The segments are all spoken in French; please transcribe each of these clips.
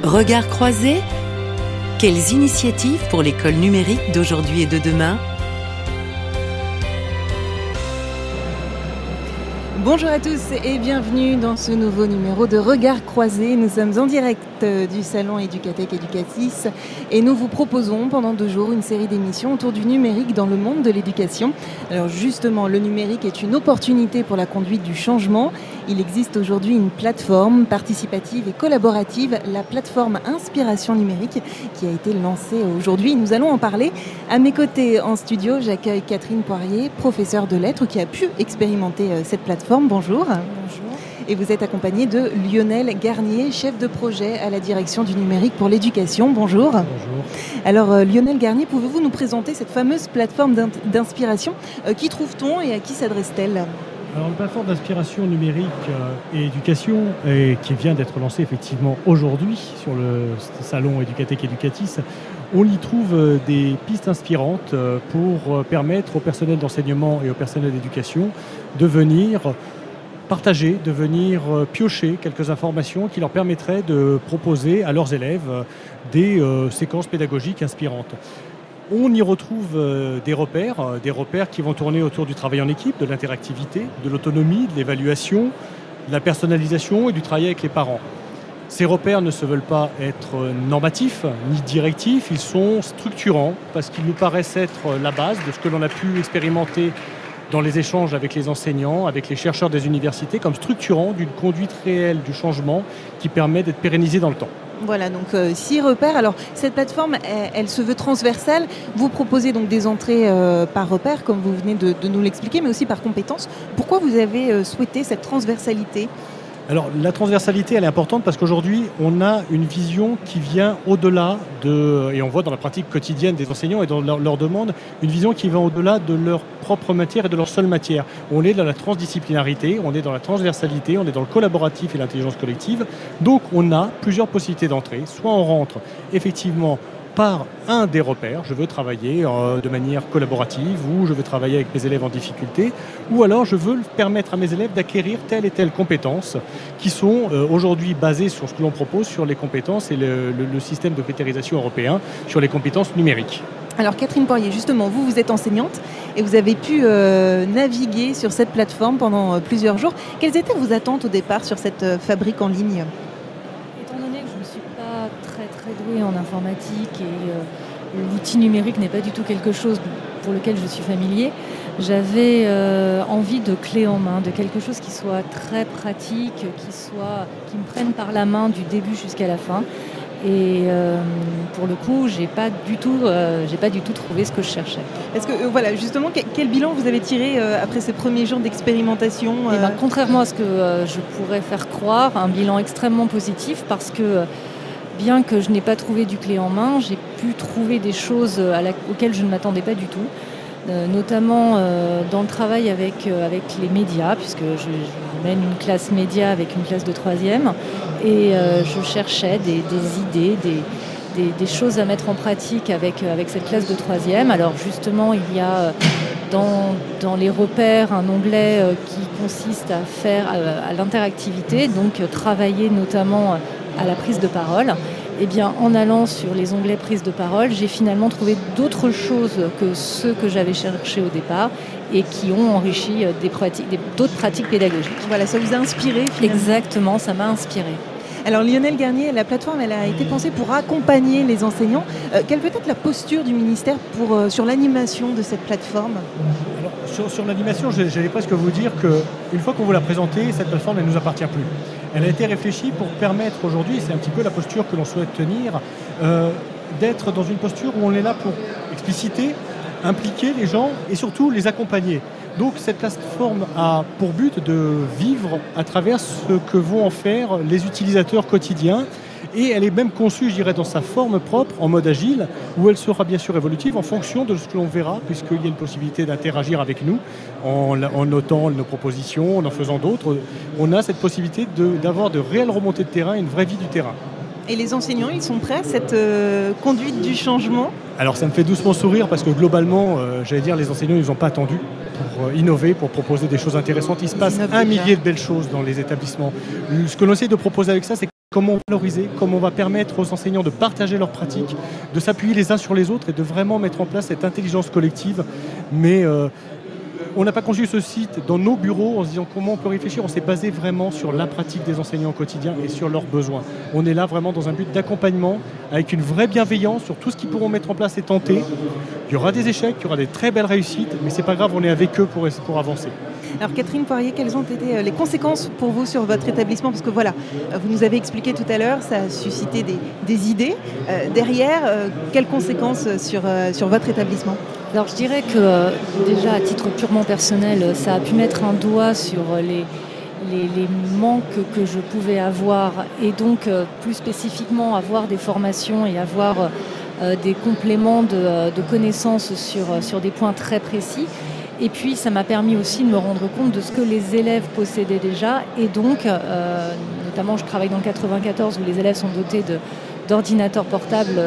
Regards croisés? Quelles initiatives pour l'école numérique d'aujourd'hui et de demain? Bonjour à tous et bienvenue dans ce nouveau numéro de Regards croisés. Nous sommes en direct du salon Educatec Educatis et nous vous proposons pendant 2 jours une série d'émissions autour du numérique dans le monde de l'éducation. Alors justement, le numérique est une opportunité pour la conduite du changement. Il existe aujourd'hui une plateforme participative et collaborative, la plateforme Inspiration numérique, qui a été lancée aujourd'hui. Nous allons en parler. À mes côtés en studio, j'accueille Catherine Poirier, professeure de lettres, qui a pu expérimenter cette plateforme. Bonjour. Bonjour. Et vous êtes accompagné de Lionel Garnier, chef de projet à la direction du numérique pour l'éducation. Bonjour. Bonjour. Alors Lionel Garnier, pouvez-vous nous présenter cette fameuse plateforme d'inspiration? Qui trouve-t-on et à qui s'adresse-t-elle? Alors, la plateforme d'inspiration numérique et éducation, qui vient d'être lancée effectivement aujourd'hui sur le salon Educatec Educatis, on y trouve des pistes inspirantes pour permettre au personnel d'enseignement et au personnel d'éducation de venir partager, de venir piocher quelques informations qui leur permettraient de proposer à leurs élèves des séquences pédagogiques inspirantes. On y retrouve des repères qui vont tourner autour du travail en équipe, de l'interactivité, de l'autonomie, de l'évaluation, de la personnalisation et du travail avec les parents. Ces repères ne se veulent pas être normatifs ni directifs, ils sont structurants parce qu'ils nous paraissent être la base de ce que l'on a pu expérimenter dans les échanges avec les enseignants, avec les chercheurs des universités, comme structurant d'une conduite réelle du changement qui permet d'être pérennisée dans le temps. Voilà, donc 6 repères. Alors, cette plateforme, elle se veut transversale. Vous proposez donc des entrées par repère, comme vous venez de nous l'expliquer, mais aussi par compétences. Pourquoi vous avez souhaité cette transversalité ? Alors, la transversalité, elle est importante parce qu'aujourd'hui, on a une vision qui vient au-delà et on voit dans la pratique quotidienne des enseignants et dans leurs demandes, une vision qui va au-delà de leur propre matière et de leur seule matière. On est dans la transdisciplinarité, on est dans la transversalité, on est dans le collaboratif et l'intelligence collective. Donc, on a plusieurs possibilités d'entrée. Soit on rentre effectivement par un des repères, je veux travailler de manière collaborative ou je veux travailler avec mes élèves en difficulté, ou alors je veux permettre à mes élèves d'acquérir telle et telle compétence qui sont aujourd'hui basées sur ce que l'on propose, sur les compétences et le système de critérialisation européen, sur les compétences numériques. Alors Catherine Poirier, justement, vous êtes enseignante et vous avez pu naviguer sur cette plateforme pendant plusieurs jours. Quelles étaient vos attentes au départ sur cette fabrique en ligne ? Très douée en informatique et l'outil numérique n'est pas du tout quelque chose pour lequel je suis familier. J'avais envie de clé en main, de quelque chose qui soit très pratique, qui me prenne par la main du début jusqu'à la fin. Et pour le coup, j'ai pas du tout trouvé ce que je cherchais. Est-ce que voilà, justement, quel bilan vous avez tiré après ces premiers jours d'expérimentation Contrairement à ce que je pourrais faire croire, un bilan extrêmement positif parce que bien que je n'ai pas trouvé du clé en main, j'ai pu trouver des choses auxquelles je ne m'attendais pas du tout, notamment dans le travail avec les médias, puisque je mène une classe média avec une classe de 3e, et je cherchais des idées, des choses à mettre en pratique avec cette classe de 3e. Alors justement, il y a dans les repères un onglet qui consiste à faire à l'interactivité, donc travailler notamment à la prise de parole. Eh bien, en allant sur les onglets prise de parole, j'ai finalement trouvé d'autres choses que ceux que j'avais cherchés au départ et qui ont enrichi d'autres pratiques pédagogiques. Voilà, ça vous a inspiré finalement. Exactement, ça m'a inspiré. Alors Lionel Garnier, la plateforme elle a été pensée pour accompagner les enseignants. Quelle peut être la posture du ministère sur l'animation de cette plateforme ? Alors, sur l'animation, j'allais presque vous dire qu'une fois qu'on vous l'a présentée, cette plateforme ne nous appartient plus. Elle a été réfléchie pour permettre aujourd'hui, c'est un petit peu la posture que l'on souhaite tenir, d'être dans une posture où on est là pour expliciter, impliquer les gens et surtout les accompagner. Donc cette plateforme a pour but de vivre à travers ce que vont en faire les utilisateurs quotidiens. Et elle est même conçue, je dirais, dans sa forme propre, en mode agile, où elle sera bien sûr évolutive en fonction de ce que l'on verra, puisqu'il y a une possibilité d'interagir avec nous, en notant nos propositions, en faisant d'autres. On a cette possibilité d'avoir de réelles remontées de terrain et une vraie vie du terrain. Et les enseignants, ils sont prêts à cette conduite du changement ? Alors ça me fait doucement sourire parce que globalement, j'allais dire, les enseignants, ils n'ont pas attendu pour innover, pour proposer des choses intéressantes. Il se passe un millier de belles choses dans les établissements. Ce que l'on essaie de proposer avec ça, c'est comment valoriser, comment on va permettre aux enseignants de partager leurs pratiques, de s'appuyer les uns sur les autres et de vraiment mettre en place cette intelligence collective. Mais on n'a pas conçu ce site dans nos bureaux en se disant comment on peut réfléchir. On s'est basé vraiment sur la pratique des enseignants au quotidien et sur leurs besoins. On est là vraiment dans un but d'accompagnement avec une vraie bienveillance sur tout ce qu'ils pourront mettre en place et tenter. Il y aura des échecs, il y aura des très belles réussites, mais c'est pas grave, on est avec eux pour avancer. Alors Catherine Poirier, quelles ont été les conséquences pour vous sur votre établissement? Parce que voilà, vous nous avez expliqué tout à l'heure, ça a suscité des idées. Derrière, quelles conséquences sur votre établissement? Alors je dirais que déjà à titre purement personnel, ça a pu mettre un doigt sur les manques que je pouvais avoir et donc plus spécifiquement avoir des formations et avoir des compléments de connaissances sur des points très précis. Et puis ça m'a permis aussi de me rendre compte de ce que les élèves possédaient déjà et donc notamment je travaille dans le 94 où les élèves sont dotés d'ordinateurs portables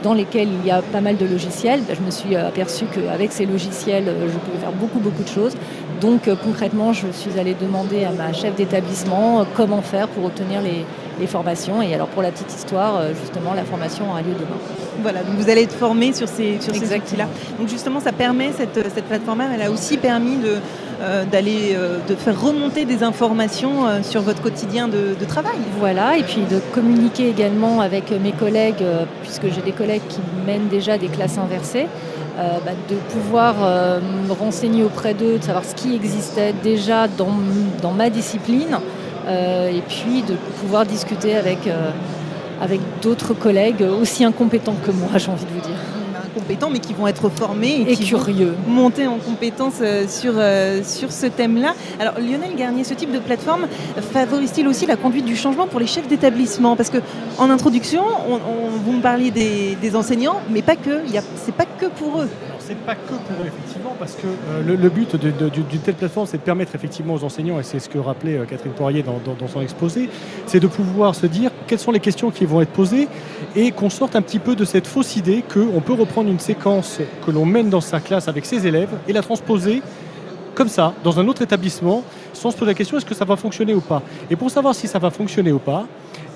dans lesquels il y a pas mal de logiciels. Je me suis aperçue qu'avec ces logiciels, je pouvais faire beaucoup de choses. Donc concrètement, je suis allée demander à ma chef d'établissement comment faire pour obtenir les formations. Et alors pour la petite histoire, justement, la formation aura lieu demain. Voilà, donc vous allez être formés sur ces outils-là. Donc justement, ça permet, cette plateforme, elle a aussi permis de faire remonter des informations sur votre quotidien de travail. Voilà, et puis de communiquer également avec mes collègues, puisque j'ai des collègues qui mènent déjà des classes inversées, de pouvoir me renseigner auprès d'eux, de savoir ce qui existait déjà dans ma discipline, et puis de pouvoir discuter avec d'autres collègues aussi incompétents que moi, j'ai envie de vous dire. Incompétents, mais qui vont être formés et qui curieux, vont monter en compétences sur ce thème-là. Alors Lionel Garnier, ce type de plateforme favorise-t-il aussi la conduite du changement pour les chefs d'établissement? Parce que en introduction, vous me parliez des enseignants, mais pas que. C'est pas que pour eux. C'est pas que pour eux, effectivement, parce que le but d'une telle plateforme, c'est de permettre effectivement aux enseignants, et c'est ce que rappelait Catherine Poirier dans son exposé, c'est de pouvoir se dire quelles sont les questions qui vont être posées et qu'on sorte un petit peu de cette fausse idée qu'on peut reprendre une séquence que l'on mène dans sa classe avec ses élèves et la transposer comme ça, dans un autre établissement, sans se poser la question est-ce que ça va fonctionner ou pas. Et pour savoir si ça va fonctionner ou pas,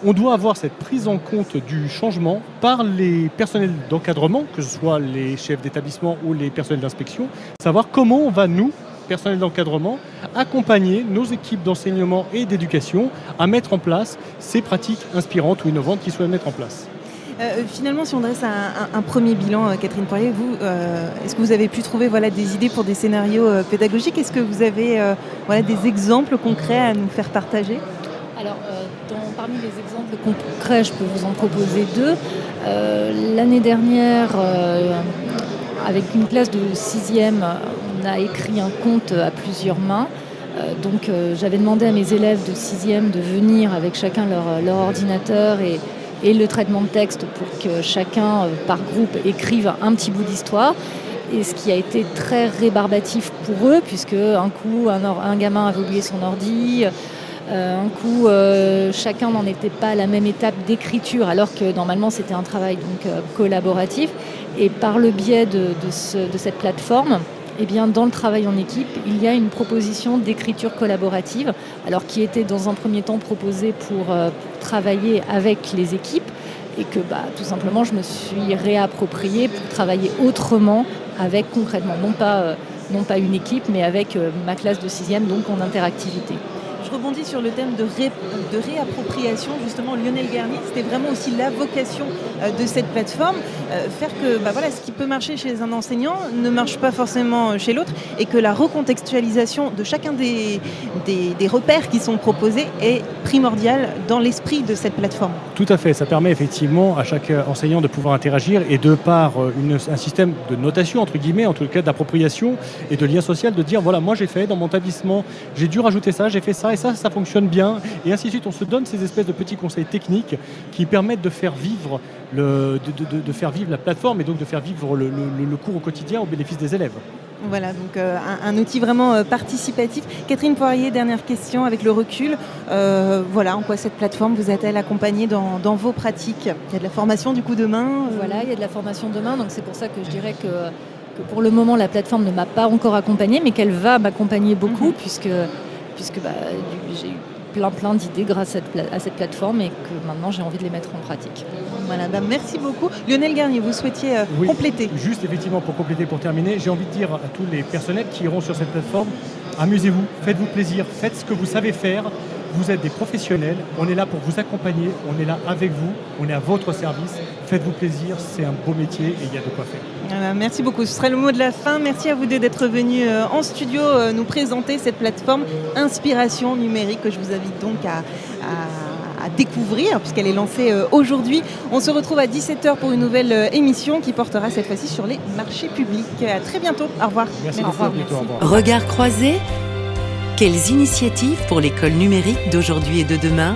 on doit avoir cette prise en compte du changement par les personnels d'encadrement, que ce soit les chefs d'établissement ou les personnels d'inspection, savoir comment on va, nous, personnels d'encadrement, accompagner nos équipes d'enseignement et d'éducation à mettre en place ces pratiques inspirantes ou innovantes qu'ils souhaitent mettre en place. Finalement, si on dresse un premier bilan, Catherine Poirier, est-ce que vous avez pu trouver des idées pour des scénarios pédagogiques? Est-ce que vous avez des exemples concrets à nous faire partager? Alors, parmi les exemples concrets, je peux vous en proposer deux. L'année dernière, avec une classe de 6e, on a écrit un conte à plusieurs mains. Donc, j'avais demandé à mes élèves de 6e de venir avec chacun leur ordinateur et le traitement de texte pour que chacun, par groupe, écrive un petit bout d'histoire. Et ce qui a été très rébarbatif pour eux, puisque un coup, un gamin avait oublié son ordi, un coup, chacun n'en était pas à la même étape d'écriture, alors que normalement c'était un travail collaboratif. Et par le biais de cette plateforme, eh bien, dans le travail en équipe, il y a une proposition d'écriture collaborative, alors qui était dans un premier temps proposée pour travailler avec les équipes, et que tout simplement je me suis réappropriée pour travailler autrement avec concrètement, non pas une équipe, mais avec ma classe de 6e, donc en interactivité. Je rebondis sur le thème de réappropriation, justement. Lionel Garnier, c'était vraiment aussi la vocation de cette plateforme, faire que ce qui peut marcher chez un enseignant ne marche pas forcément chez l'autre, et que la recontextualisation de chacun des repères qui sont proposés est primordiale dans l'esprit de cette plateforme. Tout à fait, ça permet effectivement à chaque enseignant de pouvoir interagir, et de par un système de notation, entre guillemets, en tout cas d'appropriation et de lien social, de dire voilà, moi j'ai fait dans mon établissement, j'ai dû rajouter ça, j'ai fait ça, et ça fonctionne bien, et ainsi de suite. On se donne ces espèces de petits conseils techniques qui permettent de faire vivre la plateforme, et donc de faire vivre le cours au quotidien au bénéfice des élèves. Voilà, donc un outil vraiment participatif. Catherine Poirier, dernière question avec le recul. En quoi cette plateforme vous a-t-elle accompagnée dans vos pratiques? Il y a de la formation du coup demain Voilà, il y a de la formation demain, donc c'est pour ça que je dirais que pour le moment la plateforme ne m'a pas encore accompagnée, mais qu'elle va m'accompagner beaucoup, puisque j'ai eu plein d'idées grâce à cette plateforme et que maintenant j'ai envie de les mettre en pratique. Voilà, merci beaucoup. Lionel Garnier, vous souhaitiez compléter? Juste effectivement pour compléter, pour terminer, j'ai envie de dire à tous les personnels qui iront sur cette plateforme, amusez-vous, faites-vous plaisir, faites ce que vous savez faire. Vous êtes des professionnels, on est là pour vous accompagner, on est là avec vous, on est à votre service. Faites-vous plaisir, c'est un beau métier et il y a de quoi faire. Voilà, merci beaucoup, ce sera le mot de la fin. Merci à vous deux d'être venus en studio nous présenter cette plateforme Inspiration Numérique que je vous invite donc à découvrir puisqu'elle est lancée aujourd'hui. On se retrouve à 17h pour une nouvelle émission qui portera cette fois-ci sur les marchés publics. À très bientôt, au revoir. Merci beaucoup, à bientôt, au revoir. Regard croisé. Quelles initiatives pour l'école numérique d'aujourd'hui et de demain ?